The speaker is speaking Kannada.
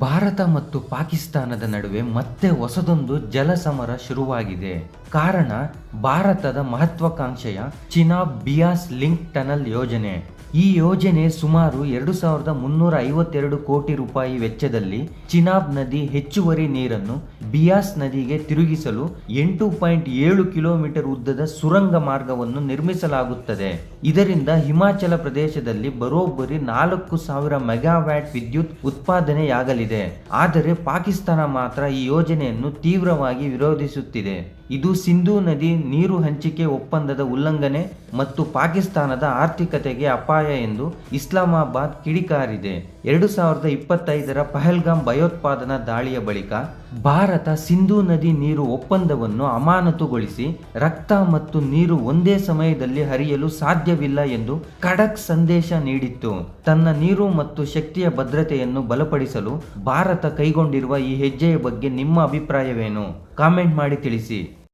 ಭಾರತ ಮತ್ತು ಪಾಕಿಸ್ತಾನದ ನಡುವೆ ಮತ್ತೆ ಹೊಸದೊಂದು ಜಲಸಮರ ಶುರುವಾಗಿದೆ. ಕಾರಣ ಭಾರತದ ಮಹತ್ವಾಕಾಂಕ್ಷೆಯ ಚಿನಾಬ್ ಬಿಯಾಸ್ ಲಿಂಕ್ ಟನಲ್ ಯೋಜನೆ. ಈ ಯೋಜನೆ ಸುಮಾರು 2352 ಕೋಟಿ ರೂಪಾಯಿ ವೆಚ್ಚದಲ್ಲಿ ಚಿನಾಬ್ ನದಿ ಹೆಚ್ಚುವರಿ ನೀರನ್ನು ಬಿಯಾಸ್ ನದಿಗೆ ತಿರುಗಿಸಲು 8.7 ಕಿಲೋಮೀಟರ್ ಉದ್ದದ ಸುರಂಗ ಮಾರ್ಗವನ್ನು ನಿರ್ಮಿಸಲಾಗುತ್ತದೆ. ಇದರಿಂದ ಹಿಮಾಚಲ ಪ್ರದೇಶದಲ್ಲಿ ಬರೋಬ್ಬರಿ 4000 ಮೆಗಾವ್ಯಾಟ್ ವಿದ್ಯುತ್ ಉತ್ಪಾದನೆಯಾಗಲಿದೆ. ಆದರೆ ಪಾಕಿಸ್ತಾನ ಮಾತ್ರ ಈ ಯೋಜನೆಯನ್ನು ತೀವ್ರವಾಗಿ ವಿರೋಧಿಸುತ್ತಿದೆ. ಇದು ಸಿಂಧೂ ನದಿ ನೀರು ಹಂಚಿಕೆ ಒಪ್ಪಂದದ ಉಲ್ಲಂಘನೆ ಮತ್ತು ಪಾಕಿಸ್ತಾನದ ಆರ್ಥಿಕತೆಗೆ ಅಪಾಯ ಎಂದು ಇಸ್ಲಾಮಾಬಾದ್ ಕಿಡಿಕಾರಿದೆ. 2025ರ ಪಹಲ್ಗಾಮ್ ಭಯೋತ್ಪಾದನಾ ದಾಳಿಯ ಬಳಿಕ ಭಾರತ ಸಿಂಧೂ ನದಿ ನೀರು ಒಪ್ಪಂದವನ್ನು ಅಮಾನತುಗೊಳಿಸಿ ರಕ್ತ ಮತ್ತು ನೀರು ಒಂದೇ ಸಮಯದಲ್ಲಿ ಹರಿಯಲು ಸಾಧ್ಯವಿಲ್ಲ ಎಂದು ಖಡಕ್ ಸಂದೇಶ ನೀಡಿತ್ತು. ತನ್ನ ನೀರು ಮತ್ತು ಶಕ್ತಿಯ ಭದ್ರತೆಯನ್ನು ಬಲಪಡಿಸಲು ಭಾರತ ಕೈಗೊಂಡಿರುವ ಈ ಹೆಜ್ಜೆಯ ಬಗ್ಗೆ ನಿಮ್ಮ ಅಭಿಪ್ರಾಯವೇನು? ಕಾಮೆಂಟ್ ಮಾಡಿ ತಿಳಿಸಿ.